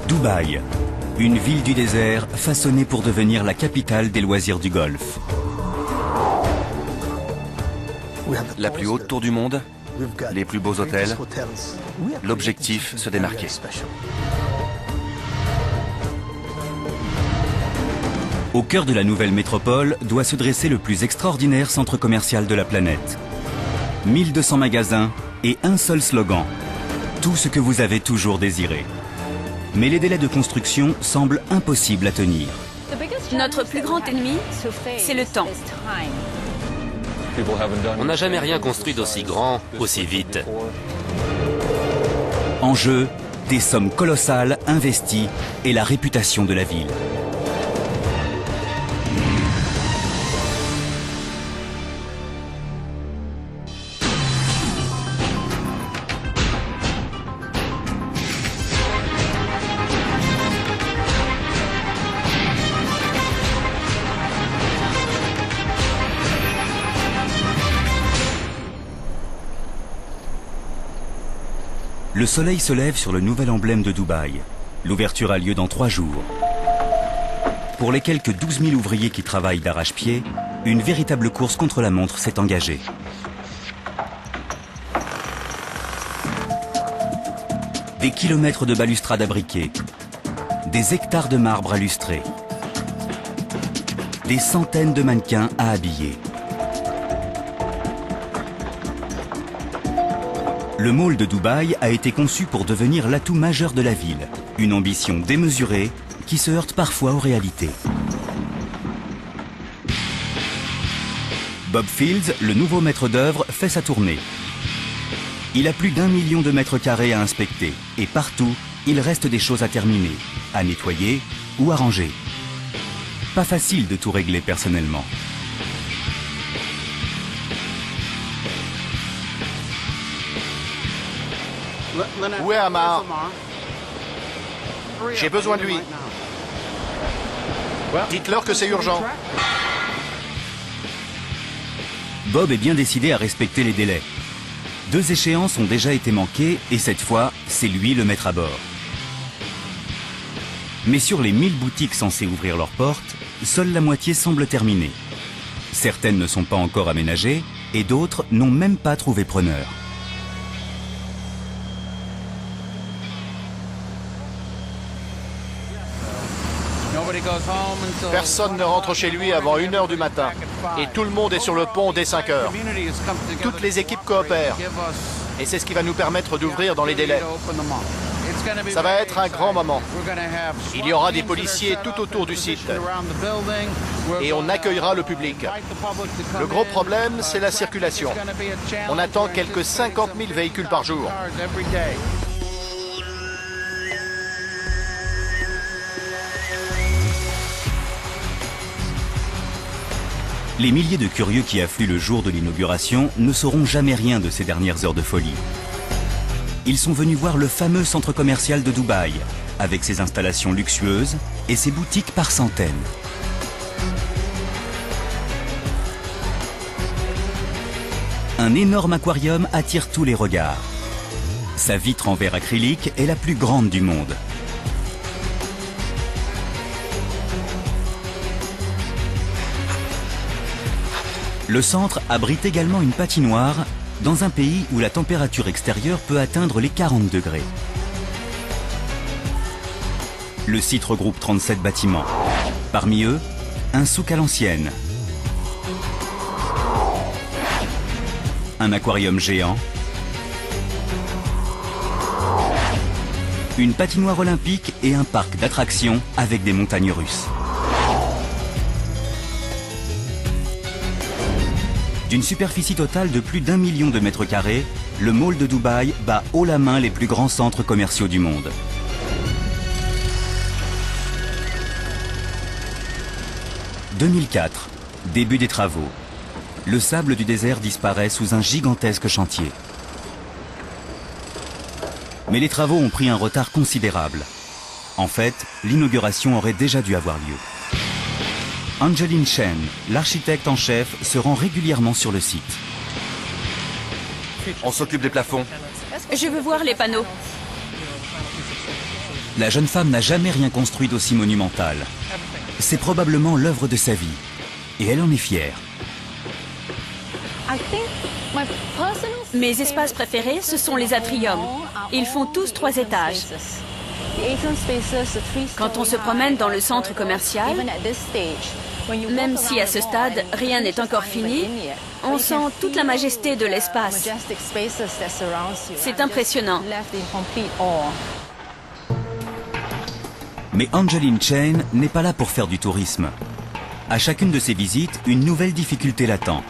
Dubaï, une ville du désert façonnée pour devenir la capitale des loisirs du Golfe. La plus haute tour du monde, les plus beaux hôtels, l'objectif, se démarquer. Au cœur de la nouvelle métropole doit se dresser le plus extraordinaire centre commercial de la planète. 1200 magasins et un seul slogan. Tout ce que vous avez toujours désiré. Mais les délais de construction semblent impossibles à tenir. Notre plus grand ennemi, c'est le temps. On n'a jamais rien construit d'aussi grand, aussi vite. En jeu, des sommes colossales investies et la réputation de la ville. Le soleil se lève sur le nouvel emblème de Dubaï. L'ouverture a lieu dans 3 jours. Pour les quelques 12 000 ouvriers qui travaillent d'arrache-pied, une véritable course contre la montre s'est engagée. Des kilomètres de balustrades à briquet, des hectares de marbre à lustrer, des centaines de mannequins à habiller. Le mall de Dubaï a été conçu pour devenir l'atout majeur de la ville. Une ambition démesurée qui se heurte parfois aux réalités. Bob Fields, le nouveau maître d'œuvre, fait sa tournée. Il a plus d'1 million de mètres carrés à inspecter. Et partout, il reste des choses à terminer, à nettoyer ou à ranger. Pas facile de tout régler personnellement. Où est Amar? J'ai besoin de lui. Dites-leur que c'est urgent. Bob est bien décidé à respecter les délais. 2 échéances ont déjà été manquées et cette fois, c'est lui le maître à bord. Mais sur les 1000 boutiques censées ouvrir leurs portes, seule la moitié semble terminée. Certaines ne sont pas encore aménagées et d'autres n'ont même pas trouvé preneur. Personne ne rentre chez lui avant 1 h du matin. Et tout le monde est sur le pont dès 5 h. Toutes les équipes coopèrent. Et c'est ce qui va nous permettre d'ouvrir dans les délais. Ça va être un grand moment. Il y aura des policiers tout autour du site. Et on accueillera le public. Le gros problème, c'est la circulation. On attend quelques 50 000 véhicules par jour. Les milliers de curieux qui affluent le jour de l'inauguration ne sauront jamais rien de ces dernières heures de folie. Ils sont venus voir le fameux centre commercial de Dubaï, avec ses installations luxueuses et ses boutiques par centaines. Un énorme aquarium attire tous les regards. Sa vitre en verre acrylique est la plus grande du monde. Le centre abrite également une patinoire dans un pays où la température extérieure peut atteindre les 40 degrés. Le site regroupe 37 bâtiments. Parmi eux, un souk à l'ancienne, un aquarium géant, une patinoire olympique et un parc d'attractions avec des montagnes russes. D'une superficie totale de plus d'1 million de mètres carrés, le mall de Dubaï bat haut la main les plus grands centres commerciaux du monde. « 2004, début des travaux. Le sable du désert disparaît sous un gigantesque chantier. Mais les travaux ont pris un retard considérable. En fait, l'inauguration aurait déjà dû avoir lieu. Angeline Chen, l'architecte en chef, se rend régulièrement sur le site. On s'occupe des plafonds. Je veux voir les panneaux. La jeune femme n'a jamais rien construit d'aussi monumental. C'est probablement l'œuvre de sa vie. Et elle en est fière. Mes espaces préférés, ce sont les atriums. Ils font tous 3 étages. Quand on se promène dans le centre commercial, même si à ce stade, rien n'est encore fini, on sent toute la majesté de l'espace. C'est impressionnant. Mais Angeline Chen n'est pas là pour faire du tourisme. À chacune de ses visites, une nouvelle difficulté l'attend.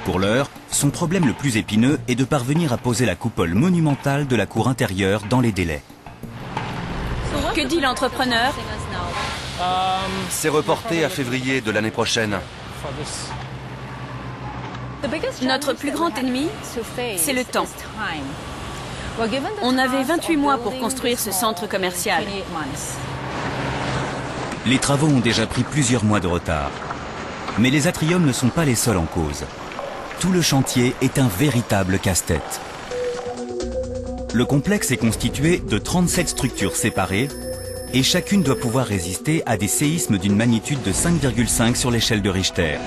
Pour l'heure, son problème le plus épineux est de parvenir à poser la coupole monumentale de la cour intérieure dans les délais. Que dit l'entrepreneur? C'est reporté à février de l'année prochaine. Notre plus grand ennemi, c'est le temps. On avait 28 mois pour construire ce centre commercial. Les travaux ont déjà pris plusieurs mois de retard. Mais les atriums ne sont pas les seuls en cause. Tout le chantier est un véritable casse-tête. Le complexe est constitué de 37 structures séparées et chacune doit pouvoir résister à des séismes d'une magnitude de 5,5 sur l'échelle de Richter.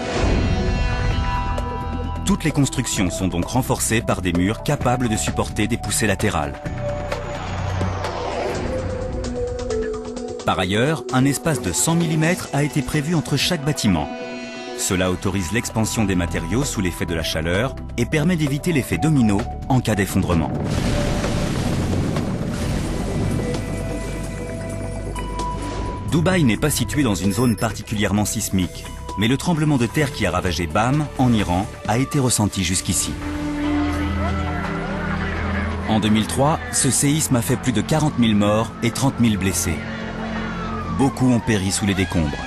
Toutes les constructions sont donc renforcées par des murs capables de supporter des poussées latérales. Par ailleurs, un espace de 100 mm a été prévu entre chaque bâtiment. Cela autorise l'expansion des matériaux sous l'effet de la chaleur et permet d'éviter l'effet domino en cas d'effondrement. Dubaï n'est pas situé dans une zone particulièrement sismique, mais le tremblement de terre qui a ravagé Bam, en Iran, a été ressenti jusqu'ici. En 2003, ce séisme a fait plus de 40 000 morts et 30 000 blessés. Beaucoup ont péri sous les décombres.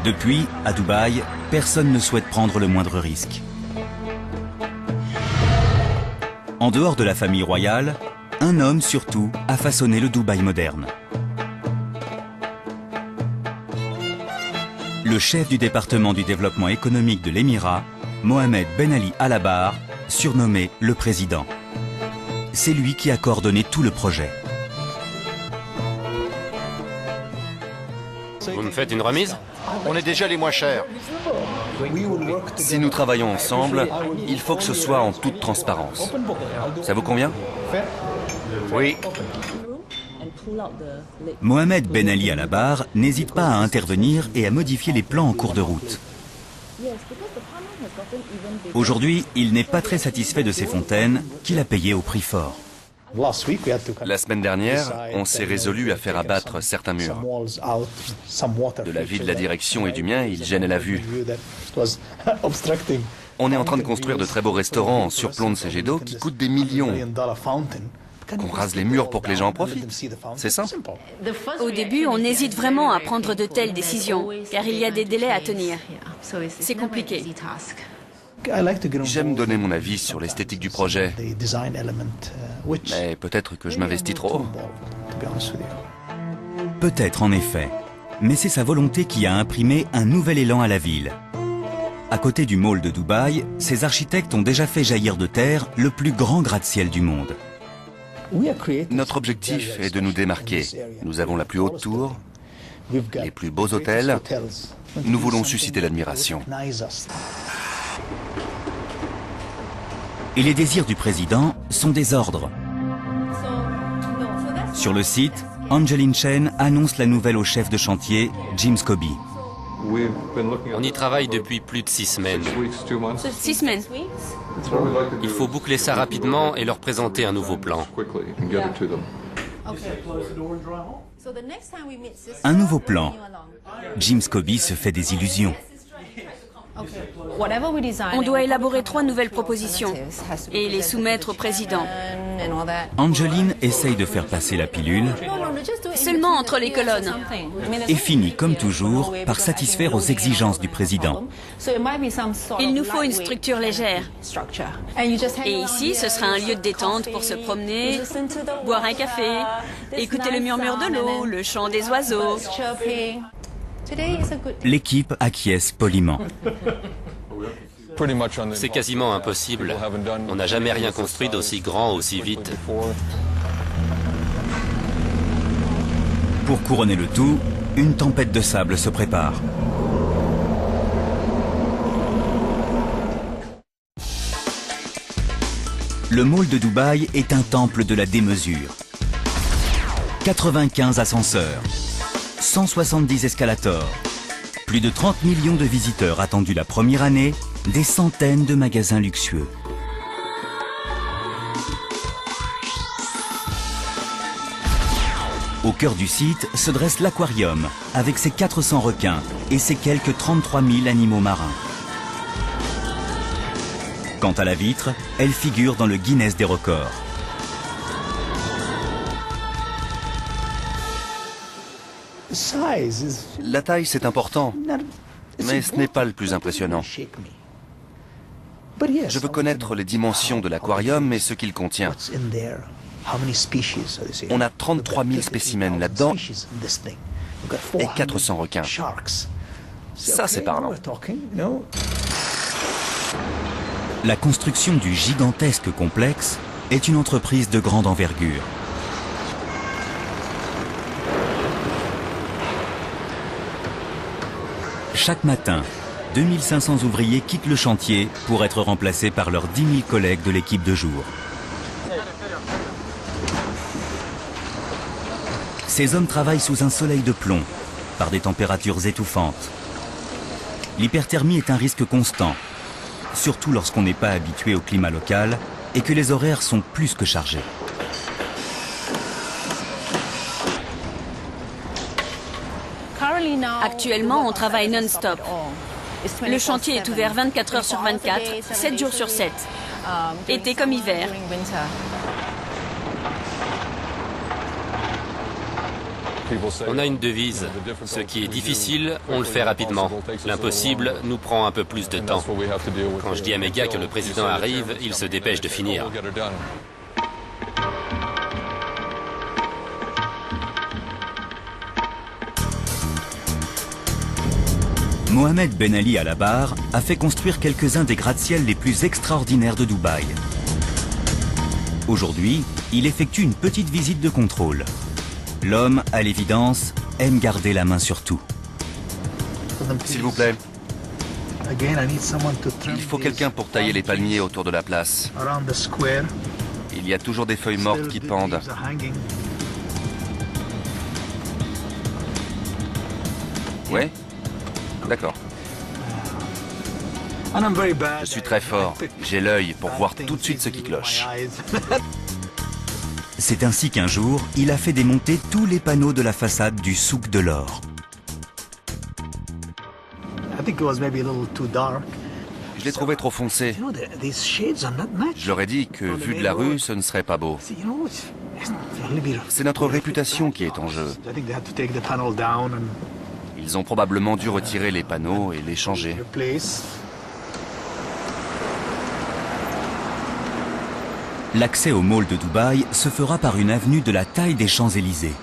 Depuis, à Dubaï, personne ne souhaite prendre le moindre risque. En dehors de la famille royale, un homme surtout a façonné le Dubaï moderne. Le chef du département du développement économique de l'Émirat, Mohamed Ben Ali Al-Abar, surnommé le Président. C'est lui qui a coordonné tout le projet. Vous me faites une remise? On est déjà les moins chers. Si nous travaillons ensemble, il faut que ce soit en toute transparence. Ça vous convient? Oui. Mohamed Ben Ali Al-Abar n'hésite pas à intervenir et à modifier les plans en cours de route. Aujourd'hui, il n'est pas très satisfait de ces fontaines qu'il a payées au prix fort. La semaine dernière, on s'est résolu à faire abattre certains murs. De l'avis de la direction et du mien, ils gênaient la vue. On est en train de construire de très beaux restaurants en surplomb de ces jets d'eau qui coûtent des millions. Qu'on rase les murs pour que les gens en profitent. C'est simple. Au début, on hésite vraiment à prendre de telles décisions, car il y a des délais à tenir. C'est compliqué. J'aime donner mon avis sur l'esthétique du projet, mais peut-être que je m'investis trop. Peut-être en effet, mais c'est sa volonté qui a imprimé un nouvel élan à la ville. À côté du Mall de Dubaï, ses architectes ont déjà fait jaillir de terre le plus grand gratte-ciel du monde. Notre objectif est de nous démarquer. Nous avons la plus haute tour, les plus beaux hôtels. Nous voulons susciter l'admiration. Et les désirs du président sont des ordres. Sur le site, Angeline Chen annonce la nouvelle au chef de chantier, Jim Scobie. On y travaille depuis plus de 6 semaines. 6 semaines. Il faut boucler ça rapidement et leur présenter un nouveau plan. Un nouveau plan. Jim Scobie se fait des illusions. On doit élaborer 3 nouvelles propositions et les soumettre au président. Angeline essaye de faire passer la pilule Seulement entre les colonnes. et finit, comme toujours, par satisfaire aux exigences du président. Il nous faut une structure légère. Et ici, ce sera un lieu de détente pour se promener, boire un café, écouter le murmure de l'eau, le chant des oiseaux. L'équipe acquiesce poliment. C'est quasiment impossible. On n'a jamais rien construit d'aussi grand, aussi vite. Pour couronner le tout, une tempête de sable se prépare. Le Mall de Dubaï est un temple de la démesure. 95 ascenseurs, 170 escalators, plus de 30 millions de visiteurs attendus la première année, des centaines de magasins luxueux. Au cœur du site se dresse l'aquarium, avec ses 400 requins et ses quelques 33 000 animaux marins. Quant à la vitre, elle figure dans le Guinness des records. La taille, c'est important, mais ce n'est pas le plus impressionnant. Je veux connaître les dimensions de l'aquarium et ce qu'il contient. On a 33 000 spécimens là-dedans et 400 requins. Ça, c'est parlant. La construction du gigantesque complexe est une entreprise de grande envergure. Chaque matin, 2500 ouvriers quittent le chantier pour être remplacés par leurs 10 000 collègues de l'équipe de jour. Ces hommes travaillent sous un soleil de plomb, par des températures étouffantes. L'hyperthermie est un risque constant, surtout lorsqu'on n'est pas habitué au climat local et que les horaires sont plus que chargés. Actuellement, on travaille non-stop. Le chantier est ouvert 24 heures sur 24, 7 jours sur 7, été comme hiver. On a une devise. Ce qui est difficile, on le fait rapidement. L'impossible nous prend un peu plus de temps. Quand je dis à mes gars que le président arrive, ils se dépêchent de finir. Mohamed Ben Ali Al Abar a fait construire quelques-uns des gratte-ciels les plus extraordinaires de Dubaï. Aujourd'hui, il effectue une petite visite de contrôle. L'homme, à l'évidence, aime garder la main sur tout. S'il vous plaît. Il faut quelqu'un pour tailler les palmiers autour de la place. Il y a toujours des feuilles mortes qui pendent. Ouais? D'accord. Je suis très fort. J'ai l'œil pour voir tout de suite ce qui cloche. C'est ainsi qu'un jour, il a fait démonter tous les panneaux de la façade du souk de l'or. Je l'ai trouvé trop foncé. Je leur ai dit que, vu de la rue, ce ne serait pas beau. C'est notre réputation qui est en jeu. Ils ont probablement dû retirer les panneaux et les changer. L'accès au Mall de Dubaï se fera par une avenue de la taille des Champs-Élysées.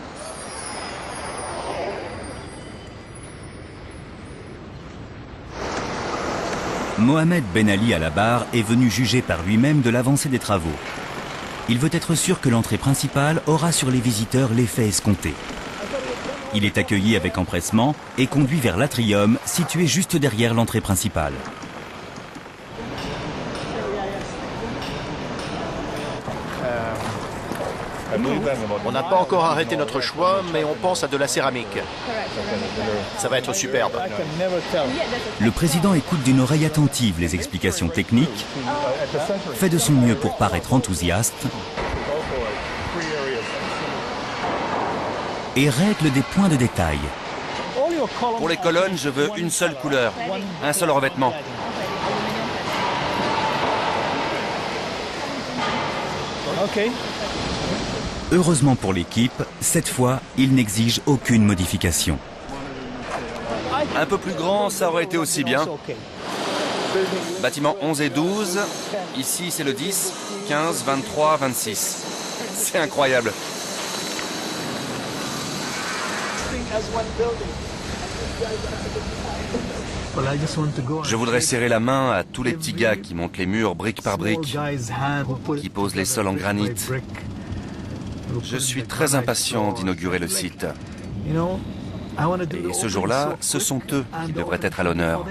Mohamed Ben Ali Al Abar est venu juger par lui-même de l'avancée des travaux. Il veut être sûr que l'entrée principale aura sur les visiteurs l'effet escompté. Il est accueilli avec empressement et conduit vers l'atrium situé juste derrière l'entrée principale. On n'a pas encore arrêté notre choix, mais on pense à de la céramique. Ça va être superbe. Le président écoute d'une oreille attentive les explications techniques, fait de son mieux pour paraître enthousiaste et règle des points de détail. Pour les colonnes, je veux une seule couleur, un seul revêtement. Heureusement pour l'équipe, cette fois, il n'exige aucune modification. Un peu plus grand, ça aurait été aussi bien. Bâtiment 11 et 12. Ici, c'est le 10, 15, 23, 26. C'est incroyable. Je voudrais serrer la main à tous les petits gars qui montent les murs brique par brique, qui posent les sols en granit. Je suis très impatient d'inaugurer le site. Et ce jour-là, ce sont eux qui devraient être à l'honneur.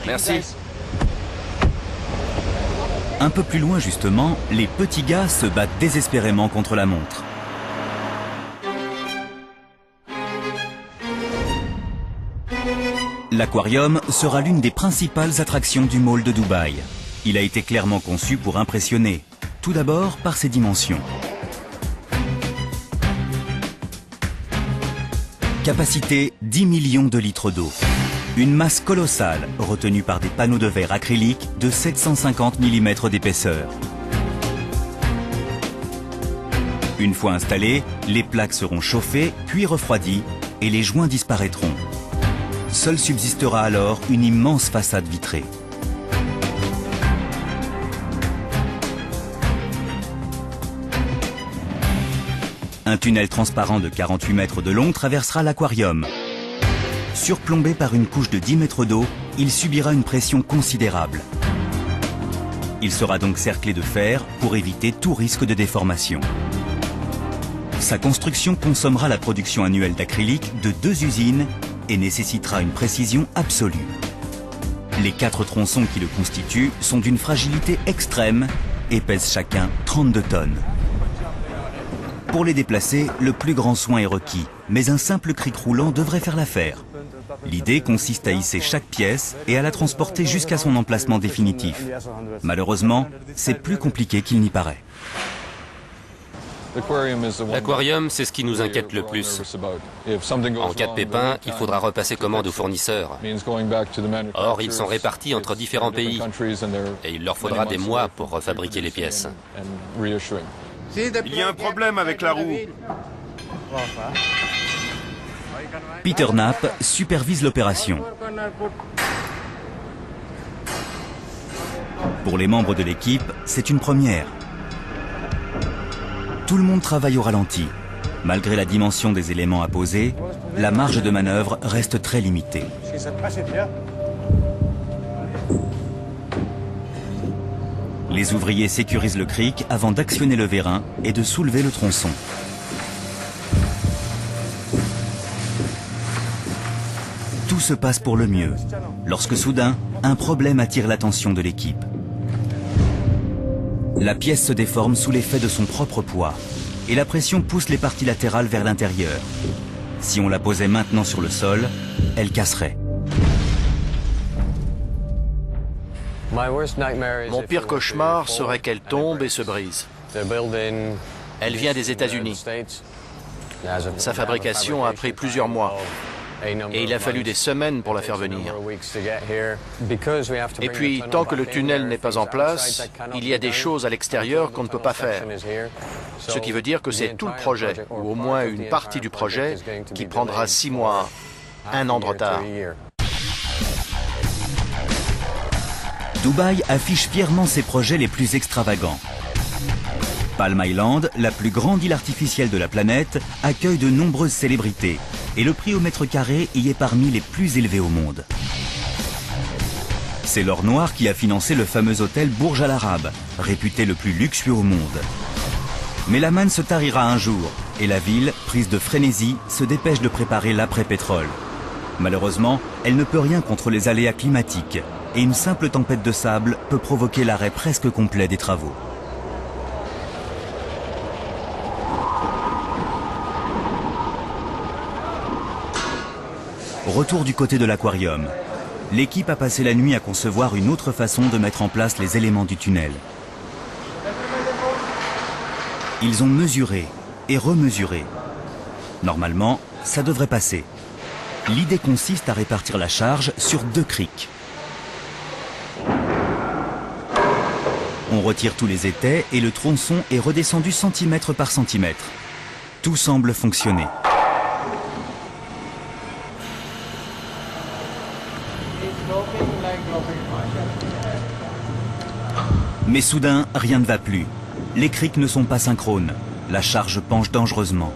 Merci. Un peu plus loin justement, les petits gars se battent désespérément contre la montre. L'aquarium sera l'une des principales attractions du mall de Dubaï. Il a été clairement conçu pour impressionner, tout d'abord par ses dimensions. Capacité 10 millions de litres d'eau. Une masse colossale retenue par des panneaux de verre acrylique de 750 mm d'épaisseur. Une fois installées, les plaques seront chauffées puis refroidies et les joints disparaîtront. Seule subsistera alors une immense façade vitrée. Un tunnel transparent de 48 mètres de long traversera l'aquarium. Surplombé par une couche de 10 mètres d'eau, il subira une pression considérable. Il sera donc cerclé de fer pour éviter tout risque de déformation. Sa construction consommera la production annuelle d'acrylique de 2 usines et nécessitera une précision absolue. Les 4 tronçons qui le constituent sont d'une fragilité extrême et pèsent chacun 32 tonnes. Pour les déplacer, le plus grand soin est requis, mais un simple cric roulant devrait faire l'affaire. L'idée consiste à hisser chaque pièce et à la transporter jusqu'à son emplacement définitif. Malheureusement, c'est plus compliqué qu'il n'y paraît. L'aquarium, c'est ce qui nous inquiète le plus. En cas de pépin, il faudra repasser commande aux fournisseurs. Or, ils sont répartis entre différents pays et il leur faudra des mois pour refabriquer les pièces. Il y a un problème avec la roue. Peter Knapp supervise l'opération. Pour les membres de l'équipe, c'est une première. Tout le monde travaille au ralenti. Malgré la dimension des éléments à poser, la marge de manœuvre reste très limitée. Les ouvriers sécurisent le cric avant d'actionner le vérin et de soulever le tronçon. Tout se passe pour le mieux, lorsque soudain, un problème attire l'attention de l'équipe. La pièce se déforme sous l'effet de son propre poids, et la pression pousse les parties latérales vers l'intérieur. Si on la posait maintenant sur le sol, elle casserait. Mon pire cauchemar serait qu'elle tombe et se brise. Elle vient des États-Unis. Sa fabrication a pris plusieurs mois. Et il a fallu des semaines pour la faire venir. Et puis, tant que le tunnel n'est pas en place, il y a des choses à l'extérieur qu'on ne peut pas faire. Ce qui veut dire que c'est tout le projet, ou au moins une partie du projet, qui prendra 6 mois, 1 an de retard. Dubaï affiche fièrement ses projets les plus extravagants. Palm Island, la plus grande île artificielle de la planète, accueille de nombreuses célébrités. Et le prix au mètre carré y est parmi les plus élevés au monde. C'est l'or noir qui a financé le fameux hôtel Burj Al Arab, réputé le plus luxueux au monde. Mais la manne se tarira un jour, et la ville, prise de frénésie, se dépêche de préparer l'après-pétrole. Malheureusement, elle ne peut rien contre les aléas climatiques, et une simple tempête de sable peut provoquer l'arrêt presque complet des travaux. Retour du côté de l'aquarium. L'équipe a passé la nuit à concevoir une autre façon de mettre en place les éléments du tunnel. Ils ont mesuré et remesuré. Normalement, ça devrait passer. L'idée consiste à répartir la charge sur 2 crics. On retire tous les étais et le tronçon est redescendu centimètre par centimètre. Tout semble fonctionner. Mais soudain, rien ne va plus. Les crics ne sont pas synchrones. La charge penche dangereusement.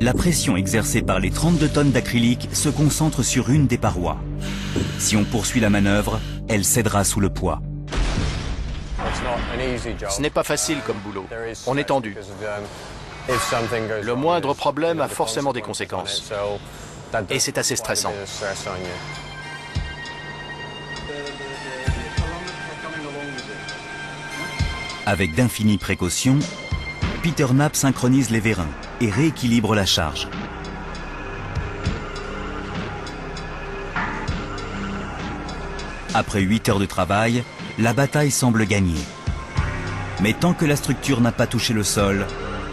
La pression exercée par les 32 tonnes d'acrylique se concentre sur une des parois. Si on poursuit la manœuvre, elle cédera sous le poids. Ce n'est pas facile comme boulot. On est tendu. Le moindre problème a forcément des conséquences. Et c'est assez stressant. Avec d'infinies précautions, Peter Knapp synchronise les vérins et rééquilibre la charge. Après 8 heures de travail, la bataille semble gagnée. Mais tant que la structure n'a pas touché le sol,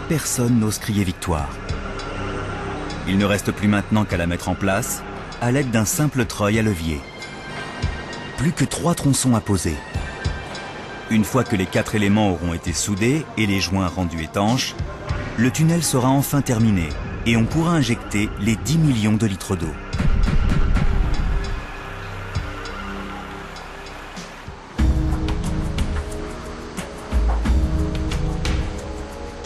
personne n'ose crier victoire. Il ne reste plus maintenant qu'à la mettre en place, à l'aide d'un simple treuil à levier. Plus que 3 tronçons à poser. Une fois que les 4 éléments auront été soudés et les joints rendus étanches, le tunnel sera enfin terminé et on pourra injecter les 10 millions de litres d'eau.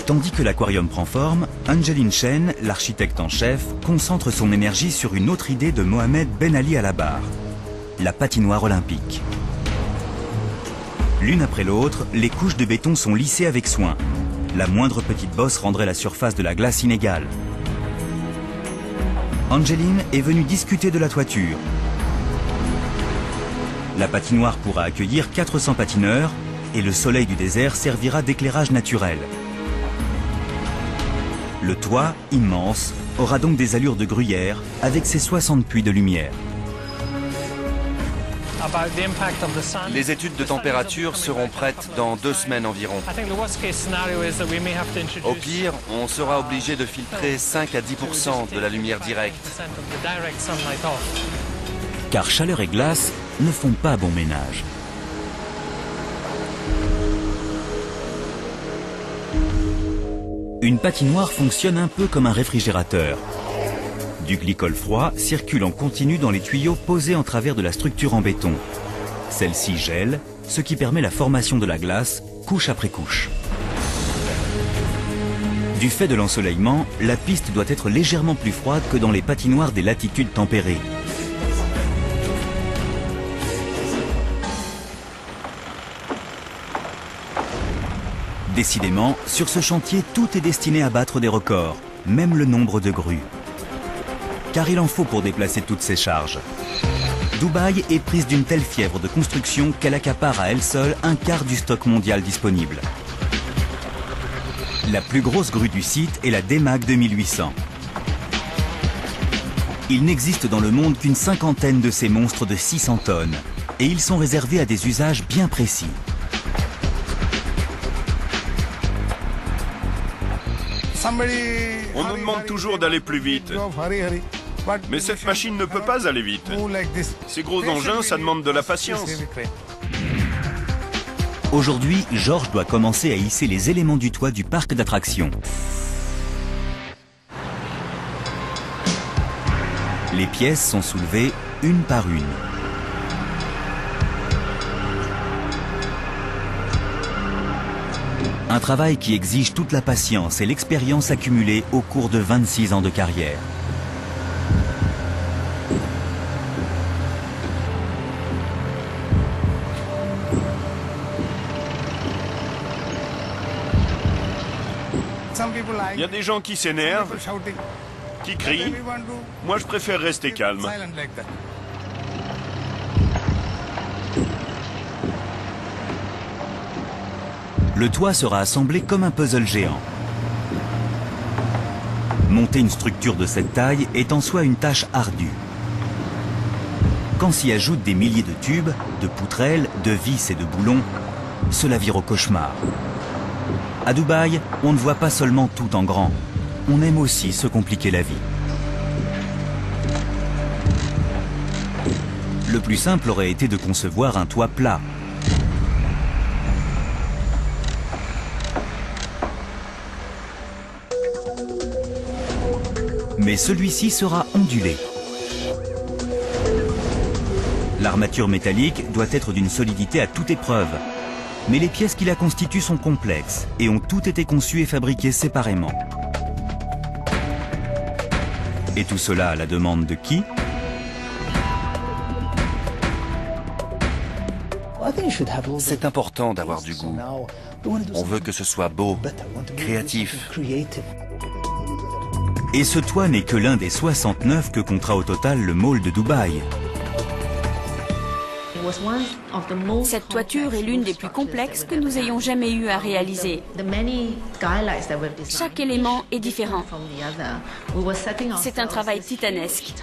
Tandis que l'aquarium prend forme, Angeline Chen, l'architecte en chef, concentre son énergie sur une autre idée de Mohamed Ben Ali Al-Abar, la patinoire olympique. L'une après l'autre, les couches de béton sont lissées avec soin. La moindre petite bosse rendrait la surface de la glace inégale. Angeline est venue discuter de la toiture. La patinoire pourra accueillir 400 patineurs et le soleil du désert servira d'éclairage naturel. Le toit, immense, aura donc des allures de gruyère avec ses 60 puits de lumière. Les études de température seront prêtes dans 2 semaines environ. Au pire, on sera obligé de filtrer 5 à 10% de la lumière directe. Car chaleur et glace ne font pas bon ménage. Une patinoire fonctionne un peu comme un réfrigérateur. Du glycol froid circule en continu dans les tuyaux posés en travers de la structure en béton. Celle-ci gèle, ce qui permet la formation de la glace, couche après couche. Du fait de l'ensoleillement, la piste doit être légèrement plus froide que dans les patinoires des latitudes tempérées. Décidément, sur ce chantier, tout est destiné à battre des records, même le nombre de grues. Car il en faut pour déplacer toutes ces charges. Dubaï est prise d'une telle fièvre de construction qu'elle accapare à elle seule un quart du stock mondial disponible. La plus grosse grue du site est la DMAG 2800. Il n'existe dans le monde qu'une 50aine de ces monstres de 600 tonnes, et ils sont réservés à des usages bien précis. On nous demande toujours d'aller plus vite. Mais cette machine ne peut pas aller vite. Ces gros engins, ça demande de la patience. Aujourd'hui, Georges doit commencer à hisser les éléments du toit du parc d'attractions. Les pièces sont soulevées une par une. Un travail qui exige toute la patience et l'expérience accumulée au cours de 26 ans de carrière. Il y a des gens qui s'énervent, qui crient. Moi, je préfère rester calme. Le toit sera assemblé comme un puzzle géant. Monter une structure de cette taille est en soi une tâche ardue. Quand s'y ajoutent des milliers de tubes, de poutrelles, de vis et de boulons, cela vire au cauchemar. À Dubaï, on ne voit pas seulement tout en grand, on aime aussi se compliquer la vie. Le plus simple aurait été de concevoir un toit plat. Mais celui-ci sera ondulé. L'armature métallique doit être d'une solidité à toute épreuve. Mais les pièces qui la constituent sont complexes et ont toutes été conçues et fabriquées séparément. Et tout cela à la demande de qui? C'est important d'avoir du goût. On veut que ce soit beau, créatif. Et ce toit n'est que l'un des 69 que comptera au total le mall de Dubaï. Cette toiture est l'une des plus complexes que nous ayons jamais eu à réaliser. Chaque élément est différent. C'est un travail titanesque.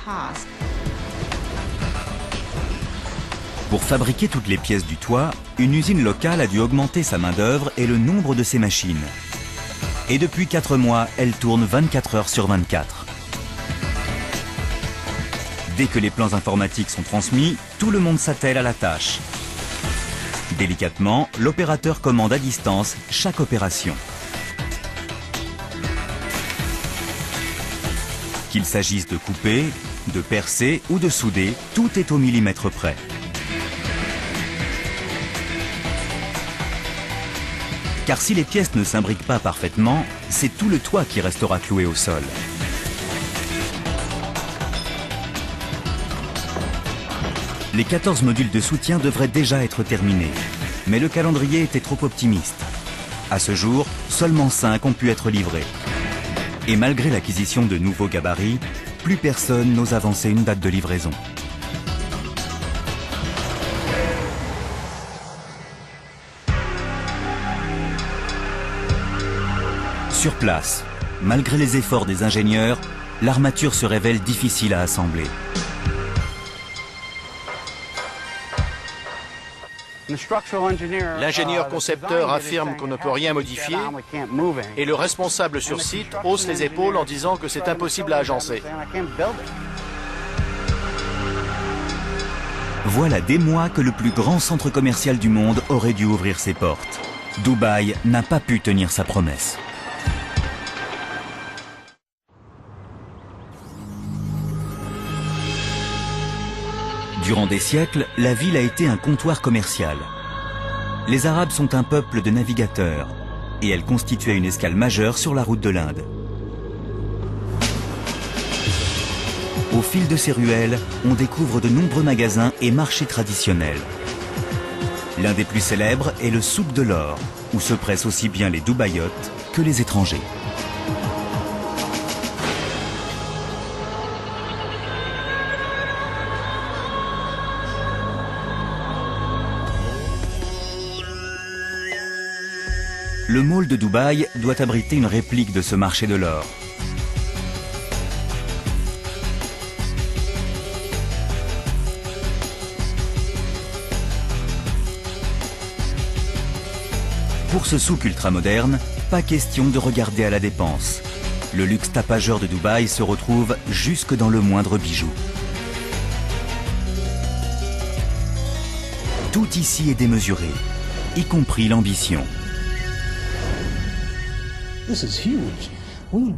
Pour fabriquer toutes les pièces du toit, une usine locale a dû augmenter sa main-d'œuvre et le nombre de ses machines. Et depuis 4 mois, elle tourne 24 heures sur 24. Dès que les plans informatiques sont transmis, tout le monde s'attelle à la tâche. Délicatement, l'opérateur commande à distance chaque opération. Qu'il s'agisse de couper, de percer ou de souder, tout est au millimètre près. Car si les pièces ne s'imbriquent pas parfaitement, c'est tout le toit qui restera cloué au sol. Les 14 modules de soutien devraient déjà être terminés, mais le calendrier était trop optimiste. À ce jour, seulement 5 ont pu être livrés. Et malgré l'acquisition de nouveaux gabarits, plus personne n'ose avancer une date de livraison. Sur place, malgré les efforts des ingénieurs, l'armature se révèle difficile à assembler. L'ingénieur concepteur affirme qu'on ne peut rien modifier et le responsable sur site hausse les épaules en disant que c'est impossible à agencer. Voilà des mois que le plus grand centre commercial du monde aurait dû ouvrir ses portes. Dubaï n'a pas pu tenir sa promesse. Durant des siècles, la ville a été un comptoir commercial. Les Arabes sont un peuple de navigateurs et elle constituait une escale majeure sur la route de l'Inde. Au fil de ces ruelles, on découvre de nombreux magasins et marchés traditionnels. L'un des plus célèbres est le souk de l'or, où se pressent aussi bien les Dubaïotes que les étrangers. Le mall de Dubaï doit abriter une réplique de ce marché de l'or. Pour ce souk ultramoderne, pas question de regarder à la dépense. Le luxe tapageur de Dubaï se retrouve jusque dans le moindre bijou. Tout ici est démesuré, y compris l'ambition.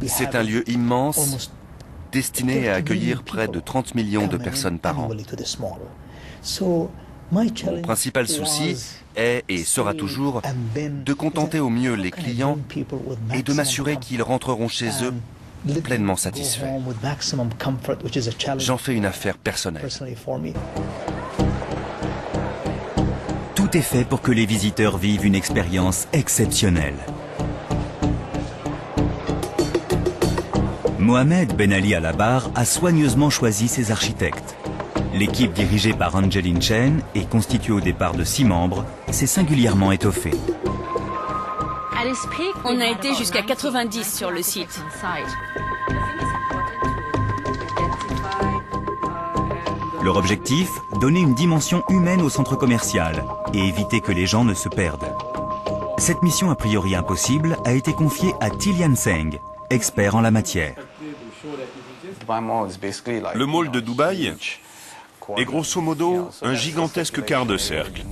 C'est un lieu immense, destiné à accueillir près de 30 millions de personnes par an. Mon principal souci est et sera toujours de contenter au mieux les clients et de m'assurer qu'ils rentreront chez eux pleinement satisfaits. J'en fais une affaire personnelle. Tout est fait pour que les visiteurs vivent une expérience exceptionnelle. Mohamed Ben Ali Al-Abar a soigneusement choisi ses architectes. L'équipe dirigée par Angeline Chen et constituée au départ de 6 membres s'est singulièrement étoffée. On a été jusqu'à 90 sur le site. Leur objectif, donner une dimension humaine au centre commercial et éviter que les gens ne se perdent. Cette mission a priori impossible a été confiée à Tilian Seng, expert en la matière. Le mall de Dubaï est grosso modo un gigantesque quart de cercle.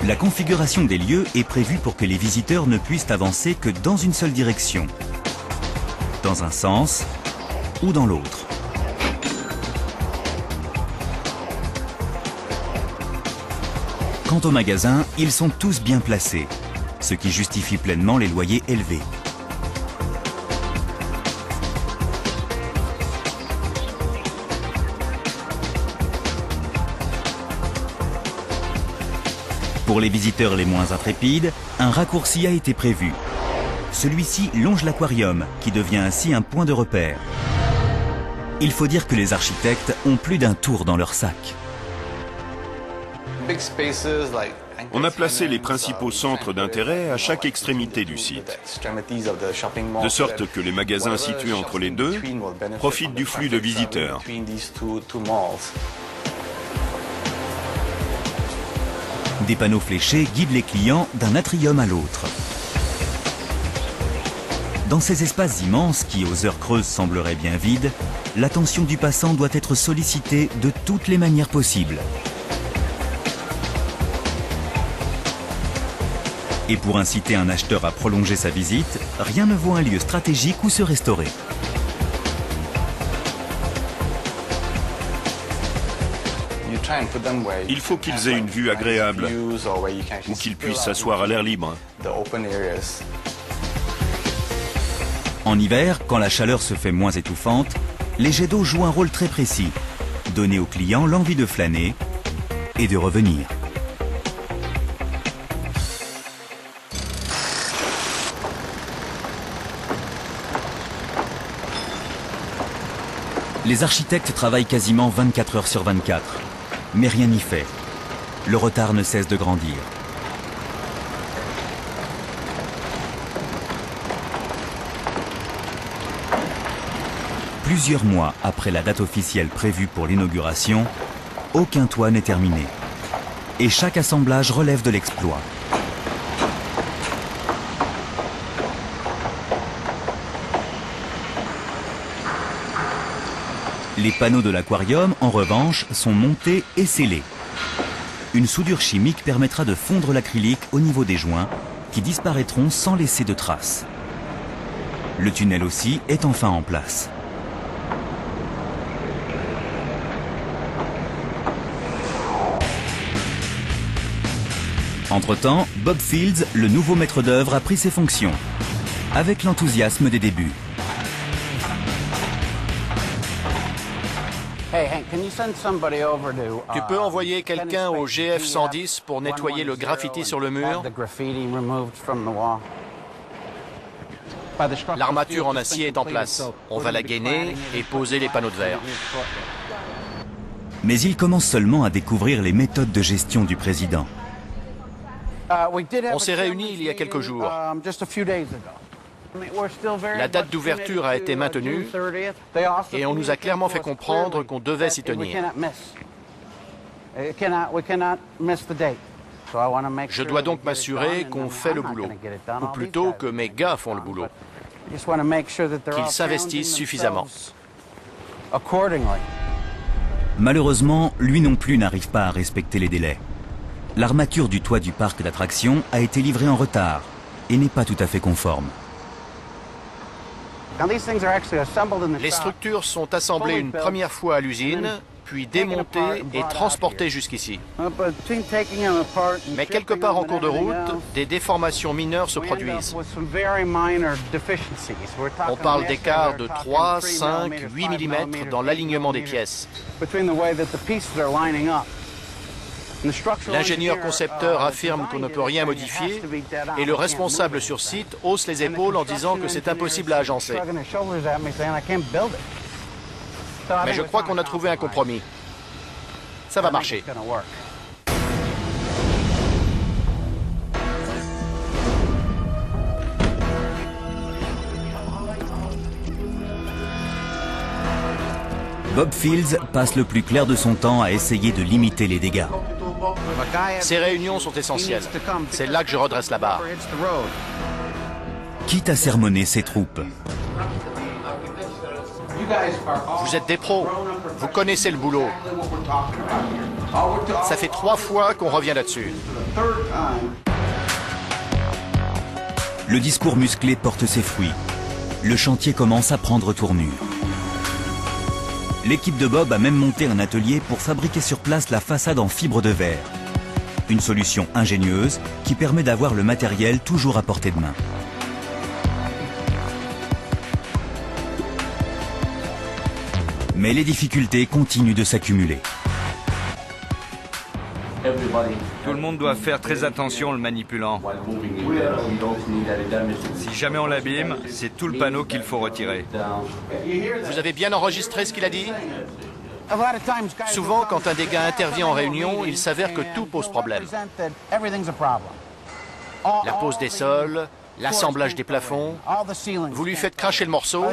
La configuration des lieux est prévue pour que les visiteurs ne puissent avancer que dans une seule direction, dans un sens ou dans l'autre. Quant aux magasins, ils sont tous bien placés, ce qui justifie pleinement les loyers élevés. Pour les visiteurs les moins intrépides, un raccourci a été prévu. Celui-ci longe l'aquarium, qui devient ainsi un point de repère. Il faut dire que les architectes ont plus d'un tour dans leur sac. On a placé les principaux centres d'intérêt à chaque extrémité du site, de sorte que les magasins situés entre les deux profitent du flux de visiteurs. Des panneaux fléchés guident les clients d'un atrium à l'autre. Dans ces espaces immenses qui, aux heures creuses, sembleraient bien vides, l'attention du passant doit être sollicitée de toutes les manières possibles. Et pour inciter un acheteur à prolonger sa visite, rien ne vaut un lieu stratégique où se restaurer. Il faut qu'ils aient une vue agréable, ou qu'ils puissent s'asseoir à l'air libre. En hiver, quand la chaleur se fait moins étouffante, les jets d'eau jouent un rôle très précis. Donner aux clients l'envie de flâner et de revenir. Les architectes travaillent quasiment 24 heures sur 24. Mais rien n'y fait. Le retard ne cesse de grandir. Plusieurs mois après la date officielle prévue pour l'inauguration, aucun toit n'est terminé. Et chaque assemblage relève de l'exploit. Les panneaux de l'aquarium, en revanche, sont montés et scellés. Une soudure chimique permettra de fondre l'acrylique au niveau des joints, qui disparaîtront sans laisser de traces. Le tunnel aussi est enfin en place. Entre-temps, Bob Fields, le nouveau maître d'œuvre, a pris ses fonctions, avec l'enthousiasme des débuts. Tu peux envoyer quelqu'un au GF 110 pour nettoyer le graffiti sur le mur? L'armature en acier est en place. On va la gainer et poser les panneaux de verre. Mais il commence seulement à découvrir les méthodes de gestion du président. On s'est réunis il y a quelques jours. La date d'ouverture a été maintenue et on nous a clairement fait comprendre qu'on devait s'y tenir. Je dois donc m'assurer qu'on fait le boulot, ou plutôt que mes gars font le boulot, qu'ils s'investissent suffisamment. Malheureusement, lui non plus n'arrive pas à respecter les délais. L'armature du toit du parc d'attractions a été livrée en retard et n'est pas tout à fait conforme. Les structures sont assemblées une première fois à l'usine, puis démontées et transportées jusqu'ici. Mais quelque part en cours de route, des déformations mineures se produisent. On parle d'écarts de 3, 5, 8 mm dans l'alignement des pièces. L'ingénieur concepteur affirme qu'on ne peut rien modifier et le responsable sur site hausse les épaules en disant que c'est impossible à agencer. Mais je crois qu'on a trouvé un compromis. Ça va marcher. Bob Fields passe le plus clair de son temps à essayer de limiter les dégâts. Ces réunions sont essentielles. C'est là que je redresse la barre. Quitte à sermonner ses troupes. Vous êtes des pros. Vous connaissez le boulot. Ça fait 3 fois qu'on revient là-dessus. Le discours musclé porte ses fruits. Le chantier commence à prendre tournure. L'équipe de Bob a même monté un atelier pour fabriquer sur place la façade en fibre de verre. Une solution ingénieuse qui permet d'avoir le matériel toujours à portée de main. Mais les difficultés continuent de s'accumuler. Tout le monde doit faire très attention en le manipulant. Si jamais on l'abîme, c'est tout le panneau qu'il faut retirer. Vous avez bien enregistré ce qu'il a dit? Souvent, quand un des gars intervient en réunion, il s'avère que tout pose problème. La pose des sols, l'assemblage des plafonds, vous lui faites cracher le morceau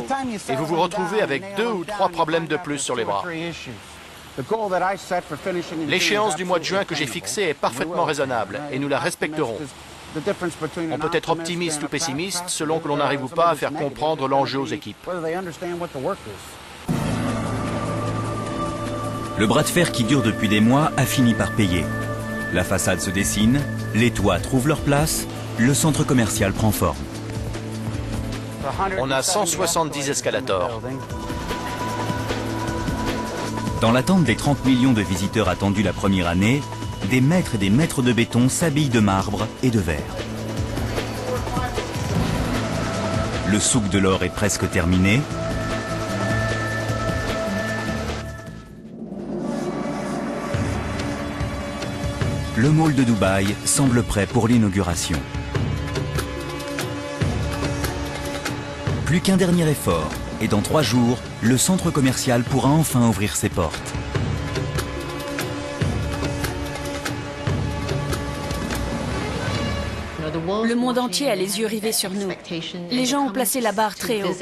et vous vous retrouvez avec 2 ou 3 problèmes de plus sur les bras. L'échéance du mois de juin que j'ai fixée est parfaitement raisonnable et nous la respecterons. On peut être optimiste ou pessimiste selon que l'on n'arrive ou pas à faire comprendre l'enjeu aux équipes. Le bras de fer qui dure depuis des mois a fini par payer. La façade se dessine, les toits trouvent leur place, le centre commercial prend forme. On a 170 escalators. Dans l'attente des 30 millions de visiteurs attendus la première année, des mètres et des mètres de béton s'habillent de marbre et de verre. Le souk de l'or est presque terminé. Le mall de Dubaï semble prêt pour l'inauguration. Plus qu'un dernier effort, et dans 3 jours, le centre commercial pourra enfin ouvrir ses portes. Le monde entier a les yeux rivés sur nous. Les gens ont placé la barre très haut.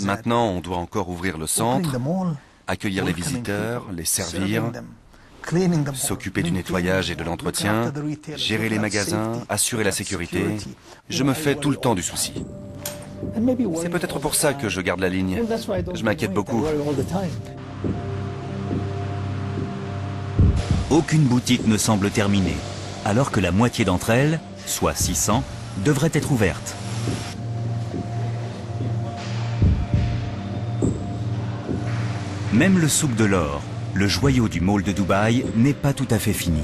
Maintenant, on doit encore ouvrir le centre, accueillir les visiteurs, les servir, s'occuper du nettoyage et de l'entretien, gérer les magasins, assurer la sécurité. Je me fais tout le temps du souci. C'est peut-être pour ça que je garde la ligne. Je m'inquiète beaucoup. Aucune boutique ne semble terminée, alors que la moitié d'entre elles, soit 600, devraient être ouvertes. Même le souk de l'or, le joyau du mall de Dubaï, n'est pas tout à fait fini.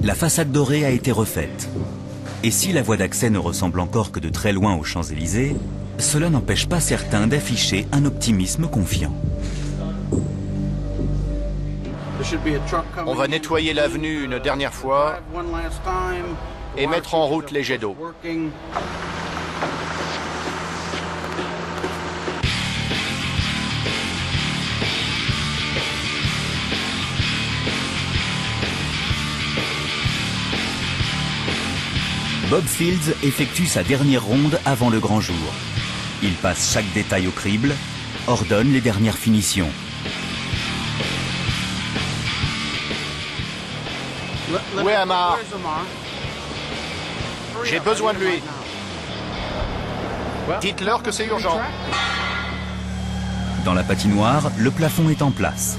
La façade dorée a été refaite. Et si la voie d'accès ne ressemble encore que de très loin aux Champs-Élysées, cela n'empêche pas certains d'afficher un optimisme confiant. On va nettoyer l'avenue une dernière fois et mettre en route les jets d'eau. Bob Fields effectue sa dernière ronde avant le grand jour. Il passe chaque détail au crible, ordonne les dernières finitions. Où est Amar? J'ai besoin de lui. Dites-leur que c'est urgent. Dans la patinoire, le plafond est en place.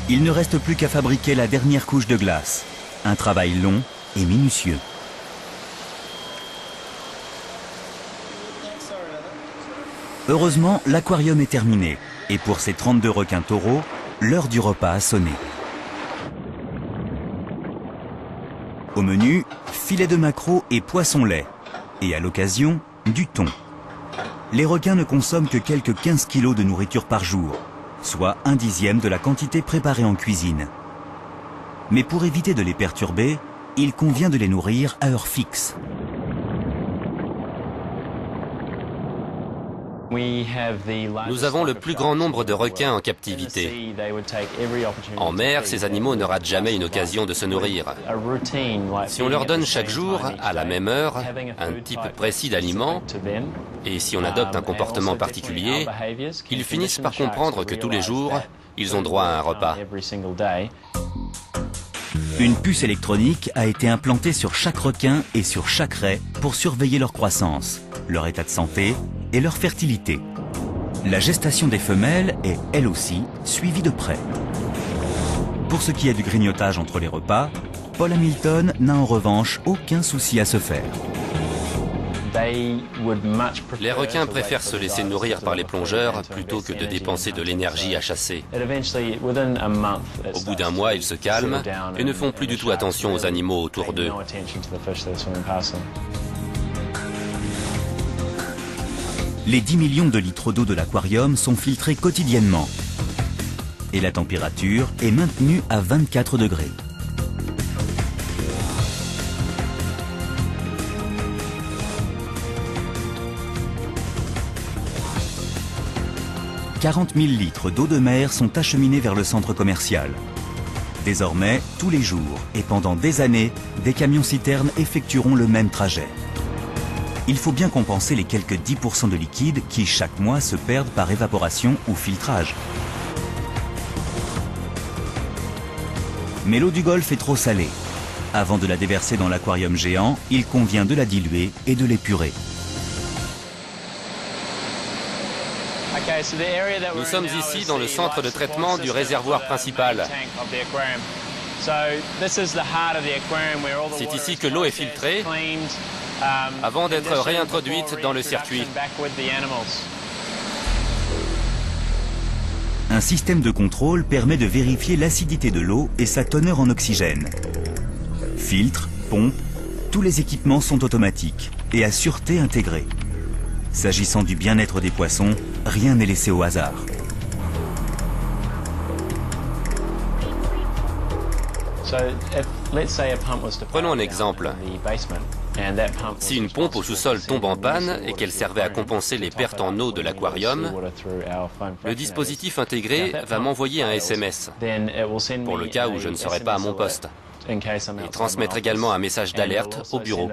Il ne reste plus qu'à fabriquer la dernière couche de glace. Un travail long et minutieux. Heureusement, l'aquarium est terminé. Et pour ces 32 requins taureaux, l'heure du repas a sonné. Au menu, filet de maquereau et poisson lait. Et à l'occasion, du thon. Les requins ne consomment que quelques 15 kilos de nourriture par jour, soit 1/10 de la quantité préparée en cuisine. Mais pour éviter de les perturber, il convient de les nourrir à heure fixe. Nous avons le plus grand nombre de requins en captivité. En mer, ces animaux ne ratent jamais une occasion de se nourrir. Si on leur donne chaque jour, à la même heure, un type précis d'aliments, et si on adopte un comportement particulier, ils finissent par comprendre que tous les jours, ils ont droit à un repas. Une puce électronique a été implantée sur chaque requin et sur chaque raie pour surveiller leur croissance, leur état de santé et leur fertilité. La gestation des femelles est, elle aussi, suivie de près. Pour ce qui est du grignotage entre les repas, Paul Hamilton n'a en revanche aucun souci à se faire. Les requins préfèrent se laisser nourrir par les plongeurs plutôt que de dépenser de l'énergie à chasser. Au bout d'un mois, ils se calment et ne font plus du tout attention aux animaux autour d'eux. Les 10 millions de litres d'eau de l'aquarium sont filtrés quotidiennement. et la température est maintenue à 24 degrés. « 40 000 litres d'eau de mer sont acheminés vers le centre commercial. Désormais, tous les jours et pendant des années, des camions-citernes effectueront le même trajet. Il faut bien compenser les quelques 10% de liquide qui, chaque mois, se perdent par évaporation ou filtrage. Mais l'eau du Golfe est trop salée. Avant de la déverser dans l'aquarium géant, il convient de la diluer et de l'épurer. Nous sommes ici dans le centre de traitement du réservoir principal. C'est ici que l'eau est filtrée avant d'être réintroduite dans le circuit. Un système de contrôle permet de vérifier l'acidité de l'eau et sa teneur en oxygène. Filtre, pompe, tous les équipements sont automatiques et à sûreté intégrée. S'agissant du bien-être des poissons, rien n'est laissé au hasard. Prenons un exemple. Si une pompe au sous-sol tombe en panne et qu'elle servait à compenser les pertes en eau de l'aquarium, le dispositif intégré va m'envoyer un SMS pour le cas où je ne serai pas à mon poste et transmettre également un message d'alerte au bureau.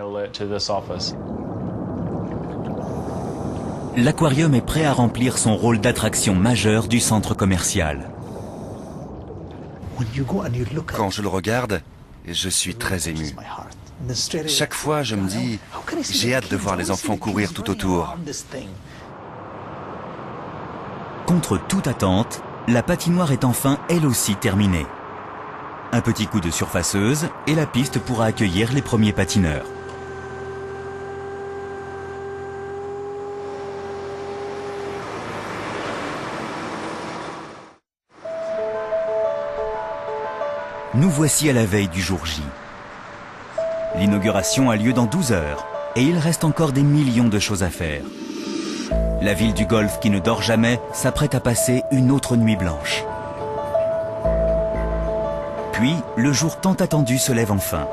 L'aquarium est prêt à remplir son rôle d'attraction majeure du centre commercial. Quand je le regarde, je suis très ému. Chaque fois, je me dis, j'ai hâte de voir les enfants courir tout autour. Contre toute attente, la patinoire est enfin elle aussi terminée. Un petit coup de surfaceuse et la piste pourra accueillir les premiers patineurs. Nous voici à la veille du jour J. L'inauguration a lieu dans 12 heures et il reste encore des millions de choses à faire. La ville du Golfe qui ne dort jamais s'apprête à passer une autre nuit blanche. Puis, le jour tant attendu se lève enfin.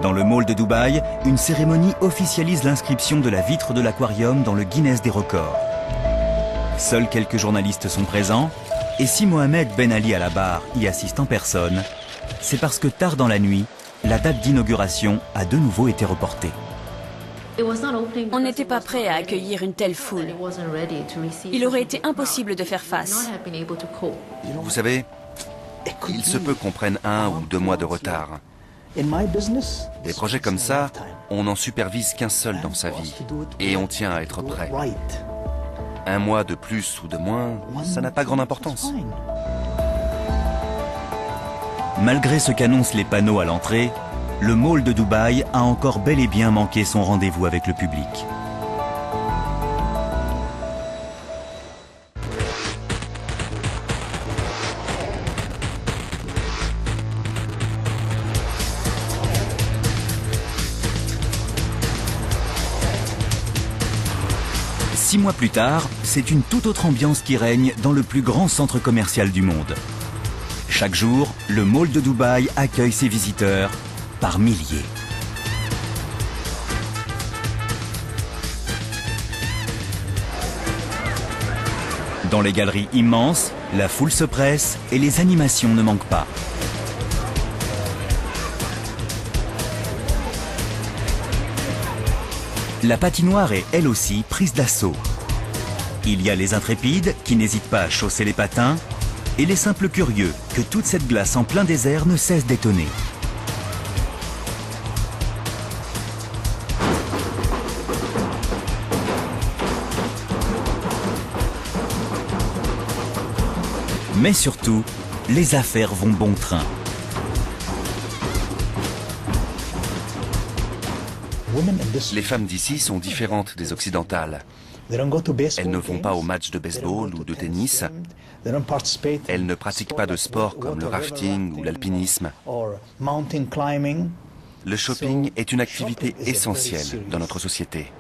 Dans le mall de Dubaï, une cérémonie officialise l'inscription de la vitre de l'aquarium dans le Guinness des records. Seuls quelques journalistes sont présents, et si Mohamed Ben Ali à la barre y assiste en personne, c'est parce que tard dans la nuit, la date d'inauguration a de nouveau été reportée. On n'était pas prêt à accueillir une telle foule. Il aurait été impossible de faire face. Vous savez, il se peut qu'on prenne 1 ou 2 mois de retard. Des projets comme ça, on n'en supervise qu'un seul dans sa vie, et on tient à être prêt. 1 mois de plus ou de moins, ça n'a pas grande importance. Malgré ce qu'annoncent les panneaux à l'entrée, le mall de Dubaï a encore bel et bien manqué son rendez-vous avec le public. Six mois plus tard, c'est une toute autre ambiance qui règne dans le plus grand centre commercial du monde. Chaque jour, le mall de Dubaï accueille ses visiteurs par milliers. Dans les galeries immenses, la foule se presse et les animations ne manquent pas. La patinoire est elle aussi prise d'assaut. Il y a les intrépides qui n'hésitent pas à chausser les patins et les simples curieux que toute cette glace en plein désert ne cesse d'étonner. Mais surtout, les affaires vont bon train. Les femmes d'ici sont différentes des occidentales. Elles ne vont pas aux matchs de baseball ou de tennis. Elles ne pratiquent pas de sport comme le rafting ou l'alpinisme. Le shopping est une activité essentielle dans notre société.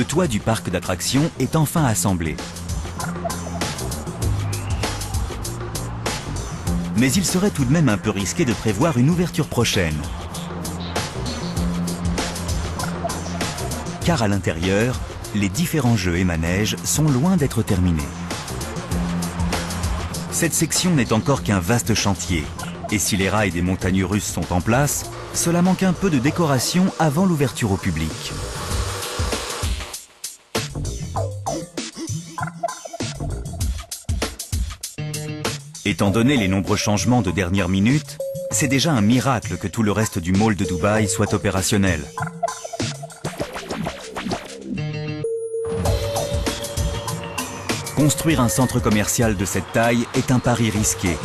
le toit du parc d'attractions est enfin assemblé. Mais il serait tout de même un peu risqué de prévoir une ouverture prochaine. Car à l'intérieur, les différents jeux et manèges sont loin d'être terminés. Cette section n'est encore qu'un vaste chantier. Et si les rails des montagnes russes sont en place, cela manque un peu de décoration avant l'ouverture au public. Étant donné les nombreux changements de dernière minute, c'est déjà un miracle que tout le reste du mall de Dubaï soit opérationnel. Construire un centre commercial de cette taille est un pari risqué.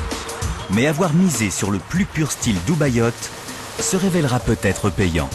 Mais avoir misé sur le plus pur style dubaïote se révélera peut-être payant.